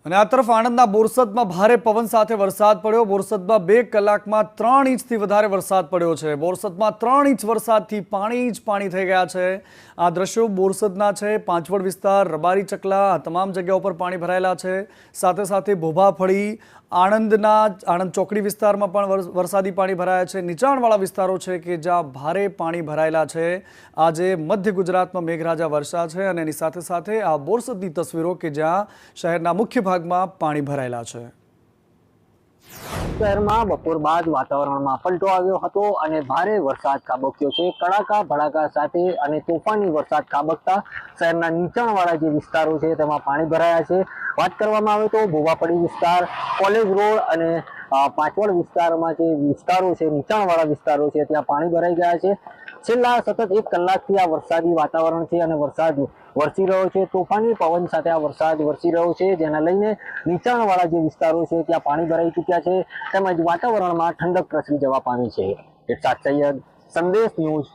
અને આ તરફ આણંદના બોરસદમાં ભારે પવન સાથે વરસાદ પડ્યો। બોરસદમાં 2 કલાકમાં 3 ઇંચથી વધારે વરસાદ પડ્યો છે। બોરસદમાં 3 ઇંચ વરસાદથી પાણી જ પાણી થઈ ગયા છે। આ દ્રશ્યો બોરસદના છે। પાંચવડ વિસ્તાર, રબારી ચકલા, આ તમામ જગ્યાઓ પર પાણી ભરાયેલા છે। સાથે સાથે ભોભાફળી, આણંદ ચોકડી વિસ્તારમાં પણ વરસાદી પાણી ભરાયા છે। નીચાણવાળા વિસ્તારો છે કે જ્યાં ભારે પાણી ભરાયેલા છે। આજે મધ્ય ગુજરાતમાં મેઘરાજા વર્ષા છે અને એની સાથે સાથે આ બોરસદની તસવીરો કે જ્યાં શહેરના મુખ્ય ભાગમાં પાણી ભરાયેલા છે। શહેરમાં બપોર બાદ વાતાવરણમાં પલટો આવ્યો હતો અને ભારે વરસાદ ખાબક્યો છે। કડાકા ભડાકા સાથે અને તોફાની વરસાદ ખાબકતા શહેરના નીચાણવાળા જે વિસ્તારો છે તેમાં પાણી ભરાયા છે। વાત કરવામાં આવે તો ભોભાફળી વિસ્તાર, કોલેજ રોડ અને પાંચવડ વિસ્તારમાં જે વિસ્તારો છે, નીચાણવાળા વિસ્તારો છે, ત્યાં પાણી ભરાઈ ગયા છે। છેલ્લા સતત 1 કલાકથી આ વરસાદી વાતાવરણ છે અને વરસાદ વરસી રહ્યો છે। તોફાની પવન સાથે આ વરસાદ વરસી રહ્યો છે, જેના લઈને નીચાણવાળા જે વિસ્તારો છે ત્યાં પાણી ભરાઈ ચૂક્યા છે, તેમજ વાતાવરણમાં ઠંડક પ્રસરી જવા પામી છે। ઇરશાદ સૈયદ, સંદેશ ન્યૂઝ,